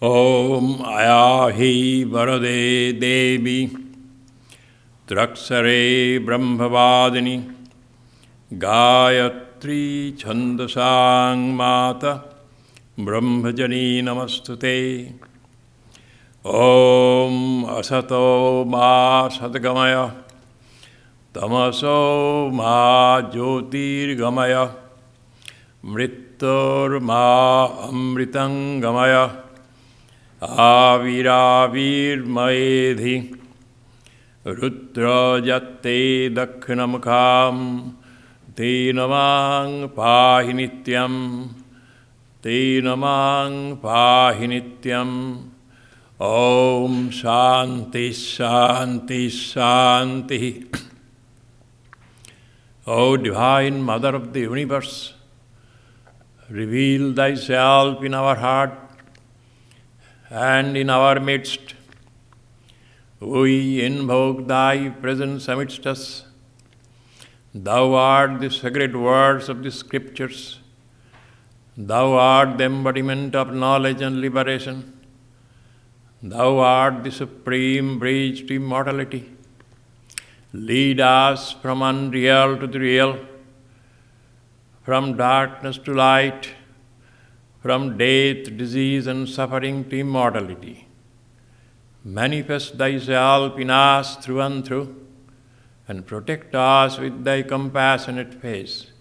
Om Ayahi Varade Devi Traksare Brahmavadini Gayatri Chandasang Mata Brahmajani Namastute. Om Asato Ma Sadgamaya Tamaso Ma Jyotirgamaya Mrittur Ma Amritangamaya Aviravir Maedhi Rudra Jatte Dakkhinamukam Te Namang Pahi Nityam Te Namang Pahi Nityam. Om Shanti Shanti Shanti. O Divine Mother of the Universe, reveal Thyself in our heart and in our midst. We invoke Thy presence amidst us. Thou art the sacred words of the Scriptures. Thou art the embodiment of knowledge and liberation. Thou art the supreme bridge to immortality. Lead us from unreal to the real, from darkness to light, from death, disease, and suffering to immortality. Manifest Thyself in us through and through, and protect us with Thy compassionate face.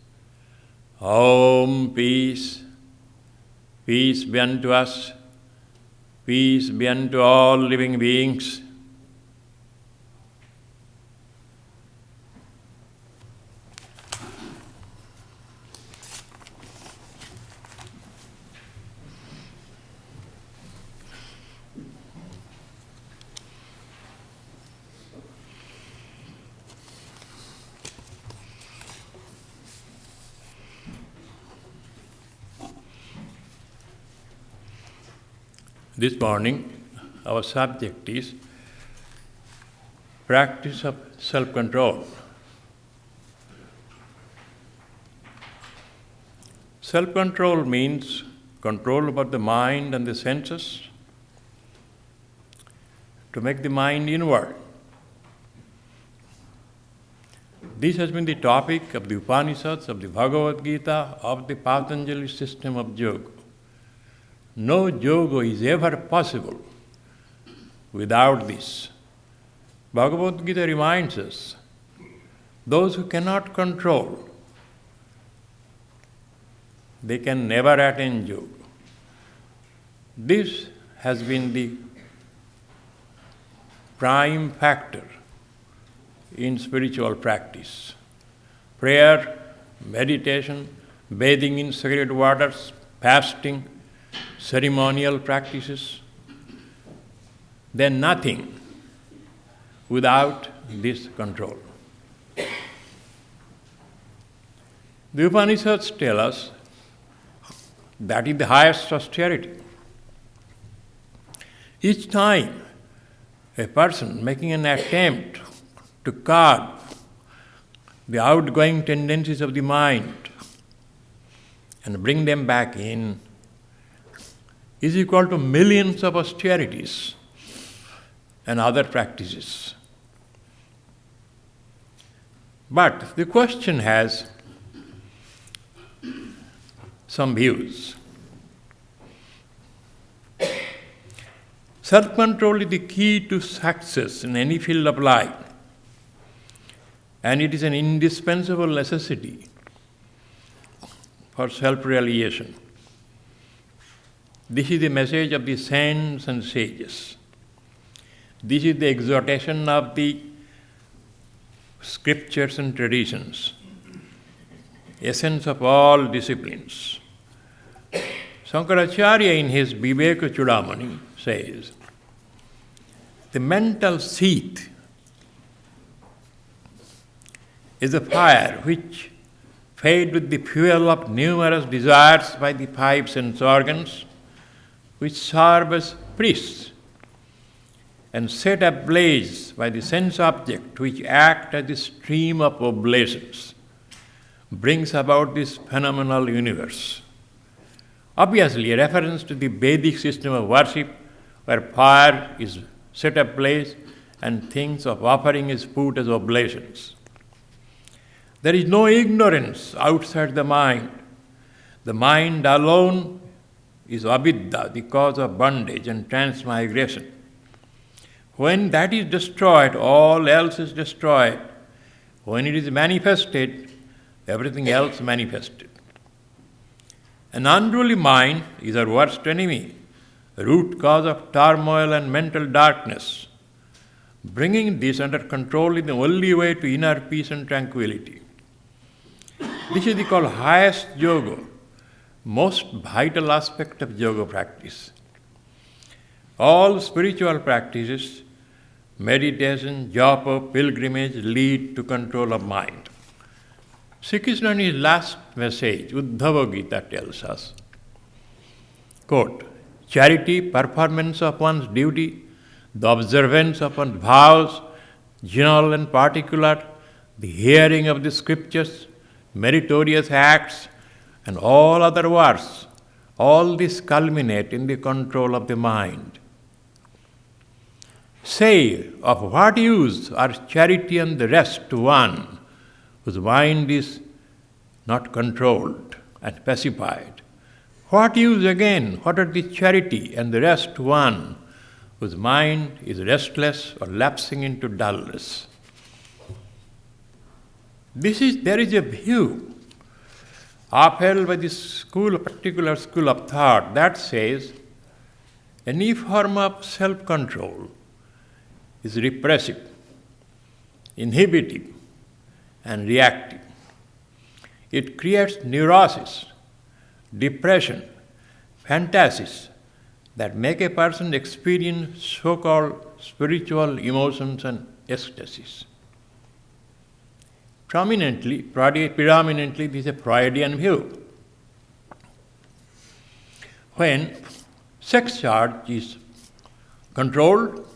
Om peace, peace be unto us, peace be unto all living beings. This morning, our subject is practice of self-control. Self-control means control over the mind and the senses, to make the mind inward. This has been the topic of the Upanishads, of the Bhagavad Gita, of the Patanjali system of yoga. No yoga is ever possible without this. Bhagavad Gita reminds us, those who cannot control, they can never attain yoga. This has been the prime factor in spiritual practice. Prayer, meditation, bathing in sacred waters, fasting, ceremonial practices, they're nothing without this control. The Upanishads tell us that is the highest austerity. Each time a person making an attempt to curb the outgoing tendencies of the mind and bring them back in is equal to millions of austerities and other practices. But the question has some views. Self-control is the key to success in any field of life, and it is an indispensable necessity for self-realization. This is the message of the saints and sages. This is the exhortation of the scriptures and traditions, essence of all disciplines. Shankaracharya in his Viveka Chudamani says, the mental seat is a fire which, fed with the fuel of numerous desires by the five sense organs, which serve as priests, and set ablaze by the sense object which act as the stream of oblations, brings about this phenomenal universe. Obviously, a reference to the Vedic system of worship where fire is set ablaze and things of offering is put as oblations. There is no ignorance outside the mind. The mind alone is avidya, the cause of bondage and transmigration. When that is destroyed, all else is destroyed. When it is manifested, everything else manifested. An unruly mind is our worst enemy, root cause of turmoil and mental darkness. Bringing this under control is the only way to inner peace and tranquility. This is called highest yoga, most vital aspect of yoga practice. All spiritual practices, meditation, japa, pilgrimage lead to control of mind. Sri Krishna in his last message, Uddhava Gita, tells us, quote, charity, performance of one's duty, the observance of one's vows, general and particular, the hearing of the scriptures, meritorious acts, and all other works, all this culminate in the control of the mind. Say, of what use are charity and the rest to one whose mind is not controlled and pacified? What use again, what are the charity and the rest to one whose mind is restless or lapsing into dullness? There is a view upheld by this particular school of thought that says any form of self-control is repressive, inhibitive, and reactive. It creates neurosis, depression, fantasies that make a person experience so-called spiritual emotions and ecstasies. Predominantly, this is a Freudian view. When sex charge is controlled,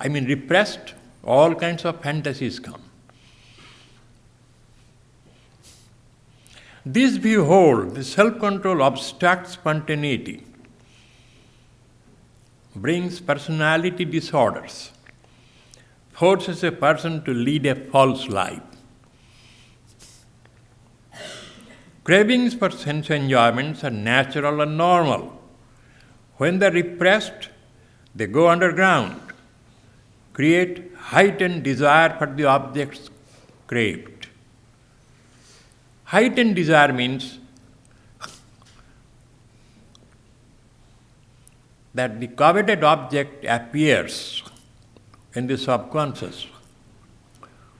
repressed, all kinds of fantasies come. This view holds the self-control obstructs spontaneity, brings personality disorders, forces a person to lead a false life. Cravings for sense enjoyments are natural and normal. When they're repressed, they go underground, create heightened desire for the objects craved. Heightened desire means that the coveted object appears in the subconscious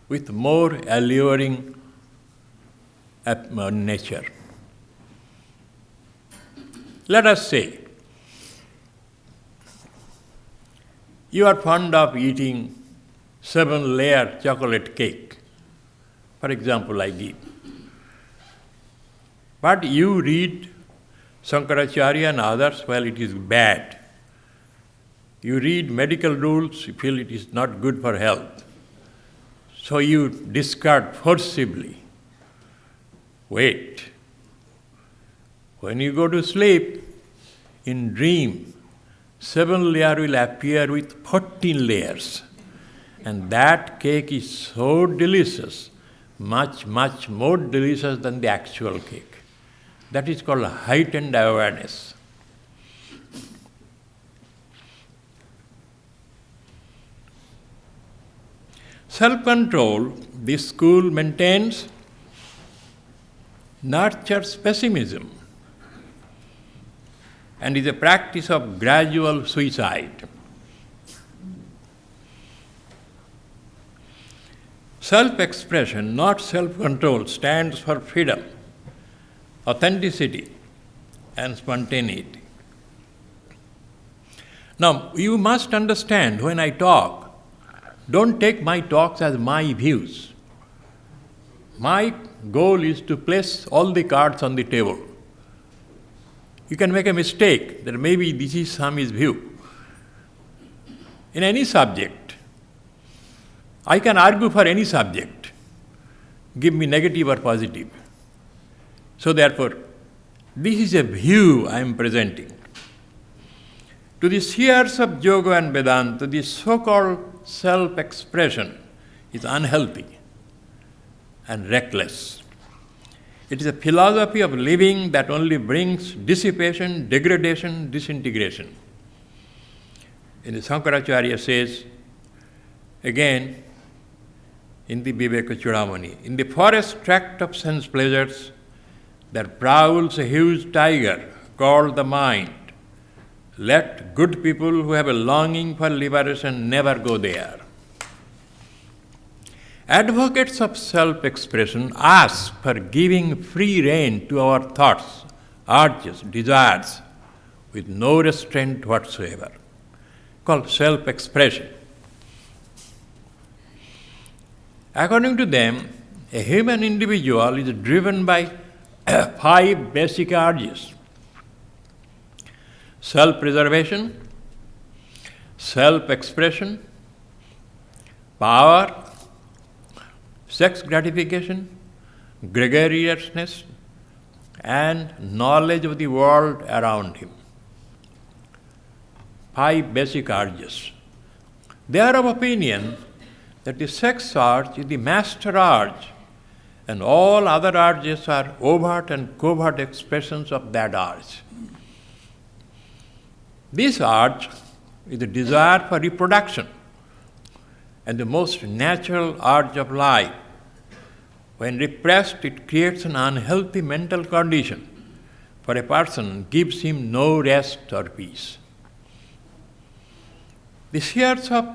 with more alluring nature. Let us say you are fond of eating 7-layer chocolate cake, for example, I give. But you read Shankaracharya and others, well, it is bad. You read medical rules, you feel it is not good for health. So you discard forcibly. Wait. When you go to sleep, in dream, 7-layer will appear with 14 layers. And that cake is so delicious, much, much more delicious than the actual cake. That is called heightened awareness. Self-control, this school maintains, nurtures pessimism and is a practice of gradual suicide. Self-expression, not self-control, stands for freedom, authenticity, and spontaneity. Now, you must understand when I talk, don't take my talks as my views. My goal is to place all the cards on the table. You can make a mistake that maybe this is Swami's view. In any subject, I can argue for any subject. Give me negative or positive. So therefore, This is a view I am presenting. To the seers of yoga and Vedanta, the so-called self-expression is unhealthy and reckless. It is a philosophy of living that only brings dissipation, degradation, disintegration. And the Shankaracharya says, again, in the Viveka Chudamani, in the forest tract of sense pleasures, there prowls a huge tiger called the mind. Let good people who have a longing for liberation never go there. Advocates of self-expression ask for giving free rein to our thoughts, urges, desires, with no restraint whatsoever, called self-expression. According to them, a human individual is driven by 5 basic urges: self-preservation, self-expression, power, sex gratification, gregariousness, and knowledge of the world around him. 5 basic urges. They are of opinion that the sex urge is the master urge, and all other urges are overt and covert expressions of that urge. This urge is the desire for reproduction and the most natural urge of life. When repressed, it creates an unhealthy mental condition for a person and gives him no rest or peace. The seers of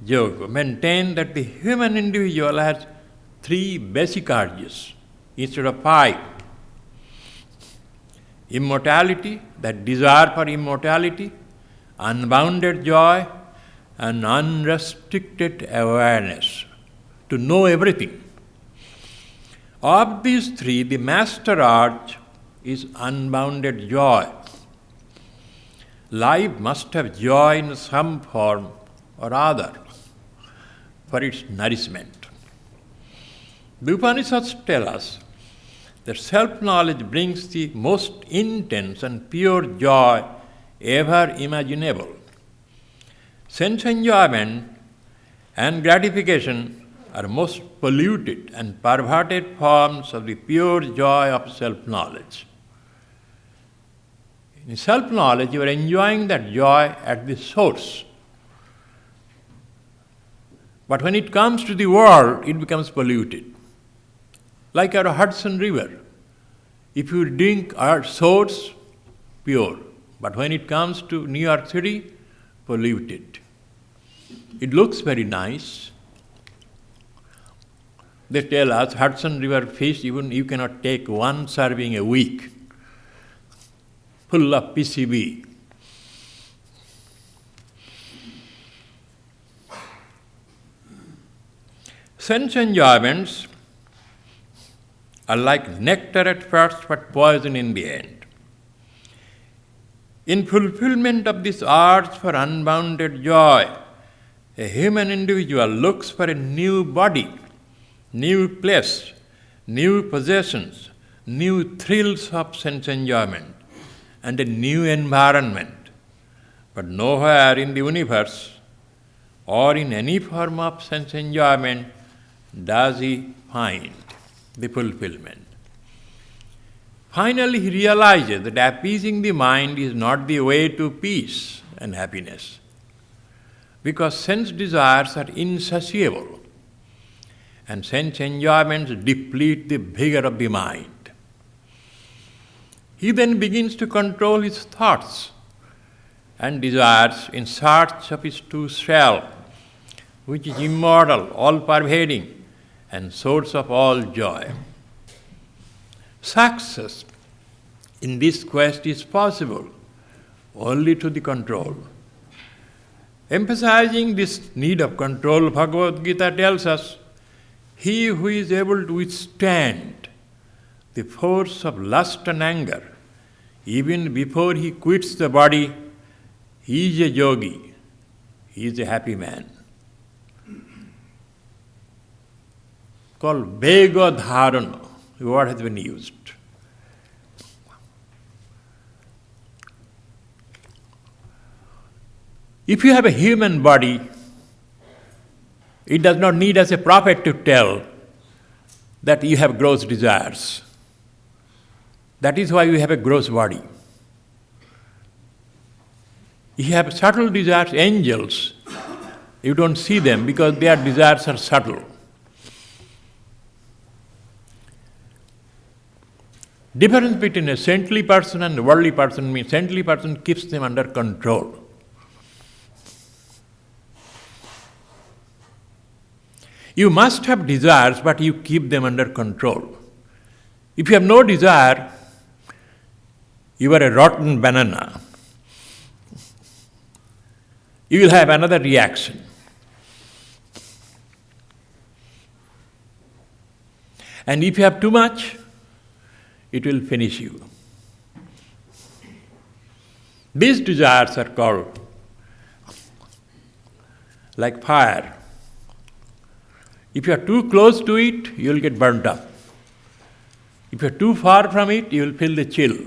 yoga maintain that the human individual has 3 basic urges instead of 5. Immortality, that desire for immortality, unbounded joy, and unrestricted awareness, to know everything. Of these 3, the master urge is unbounded joy. Life must have joy in some form or other for its nourishment. The Upanishads tell us that self-knowledge brings the most intense and pure joy ever imaginable. Sense enjoyment and gratification are most polluted and perverted forms of the pure joy of self-knowledge. In self-knowledge, you are enjoying that joy at the source. But when it comes to the world, it becomes polluted. Like our Hudson River. If you drink our source, pure. But when it comes to New York City, polluted. It looks very nice. They tell us Hudson River fish, even you cannot take 1 serving a week, full of PCB. Sense enjoyments are like nectar at first, but poison in the end. In fulfillment of this urge for unbounded joy, a human individual looks for a new body, new place, new possessions, new thrills of sense enjoyment, and a new environment. But nowhere in the universe or in any form of sense enjoyment does he find the fulfillment. Finally, he realizes that appeasing the mind is not the way to peace and happiness, because sense desires are insatiable, and sense enjoyments deplete the vigor of the mind. He then begins to control his thoughts and desires in search of his true self, which is immortal, all-pervading, and source of all joy. Success in this quest is possible only through the control. Emphasizing this need of control, Bhagavad Gita tells us, he who is able to withstand the force of lust and anger, even before he quits the body, he is a yogi, he is a happy man. Called Vega Dharana, the word has been used. If you have a human body, it does not need as a prophet to tell that you have gross desires. That is why you have a gross body. You have subtle desires, angels. You don't see them because their desires are subtle. Difference between a saintly person and a worldly person means saintly person keeps them under control. You must have desires, but you keep them under control. If you have no desire, you are a rotten banana. You will have another reaction. And if you have too much, it will finish you. These desires are called like fire. If you are too close to it, you will get burnt up. If you are too far from it, you will feel the chill.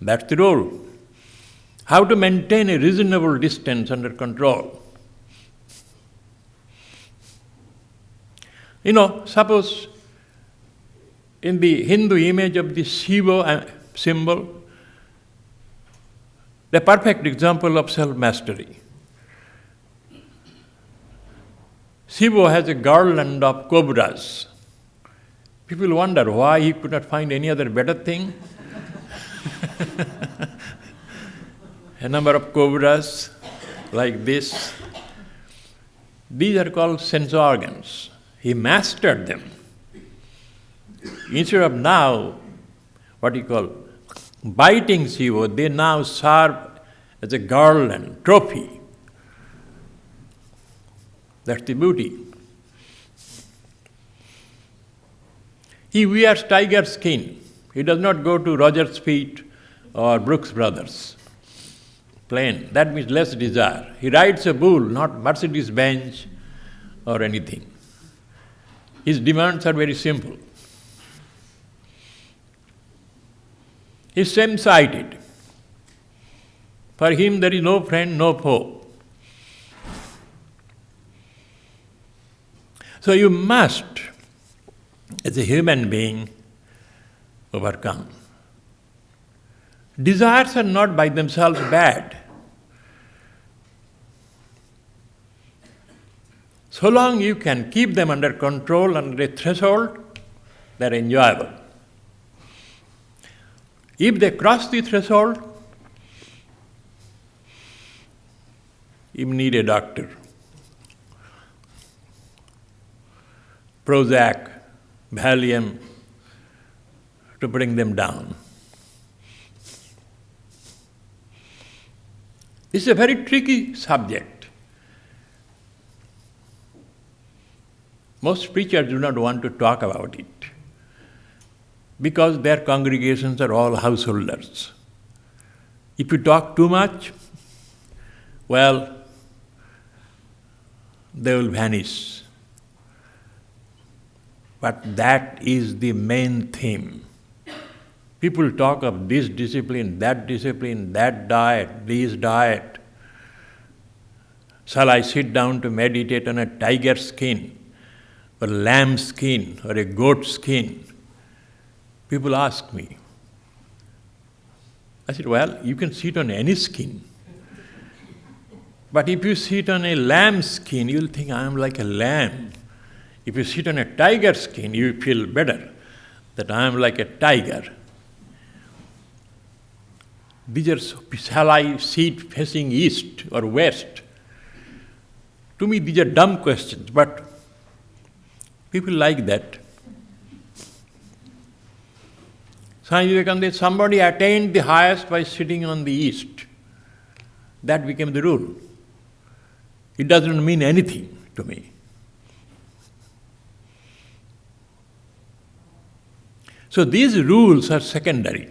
That's the rule. How to maintain a reasonable distance under control. Suppose in the Hindu image of the Shiva symbol, the perfect example of self-mastery. Shiva has a garland of cobras. People wonder why he could not find any other better thing. A number of cobras like this. These are called sense organs. He mastered them. Instead of now, biting Shiva, they now serve as a garland, trophy. That's the beauty. He wears tiger skin. He does not go to Roger's Feet or Brooks Brothers. Plain. That means less desire. He rides a bull, not Mercedes-Benz or anything. His demands are very simple. He is same-sighted. For him there is no friend, no foe. So you must, as a human being, overcome. Desires are not by themselves bad. So long you can keep them under control, under a threshold, they are enjoyable. If they cross the threshold, you need a doctor. Prozac, Valium, to bring them down. This is a very tricky subject. Most preachers do not want to talk about it because their congregations are all householders. If you talk too much, well, they will vanish. But that is the main theme. People talk of this discipline, that diet, this diet. Shall I sit down to meditate on a tiger skin, or lamb skin, or a goat skin? People ask me. I said, well, you can sit on any skin. But if you sit on a lamb skin, you'll think I am like a lamb. If you sit on a tiger skin, you feel better, that I am like a tiger. These are, shall I sit facing east or west? To me, these are dumb questions, but people like that. Swami Vivekananda said, somebody attained the highest by sitting on the east. That became the rule. It doesn't mean anything to me. So these rules are secondary.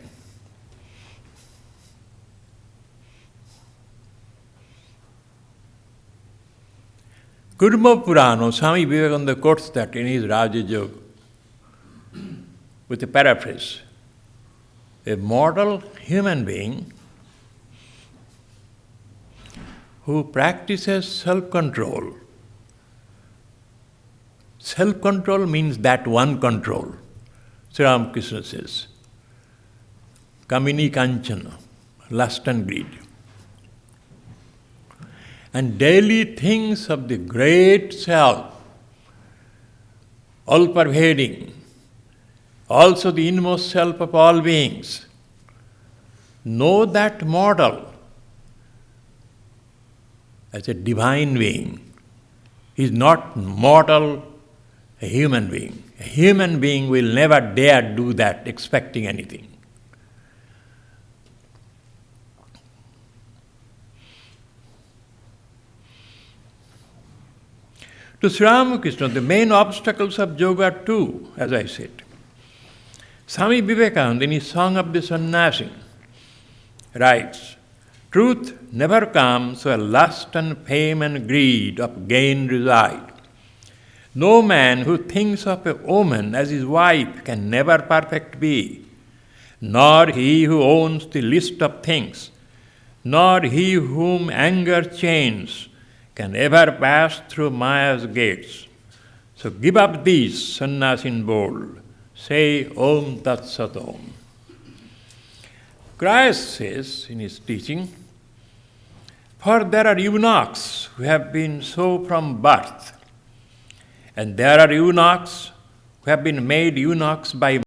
Kurma Purana, Swami Vivekananda quotes that in his Raja Yoga with a paraphrase. A mortal human being who practices self-control. Self-control means that one control. Sri Ramakrishna says, Kamini Kanchana, lust and greed. And daily thinks of the great self, all-pervading, also the inmost self of all beings. Know that model as a divine being. He is not mortal, a human being. A human being will never dare do that expecting anything. To Sri Ramakrishna, the main obstacles of yoga are two, as I said. Swami Vivekananda, in his Song of the Sannyasi, writes, truth never comes where lust and fame and greed of gain reside. No man who thinks of a woman as his wife can never perfect be, nor he who owns the list of things, nor he whom anger chains can ever pass through Maya's gates. So give up these, sannyasin bold, say Om Tat Sat Om. Christ says in his teaching, for there are eunuchs who have been so from birth, and there are eunuchs who have been made eunuchs by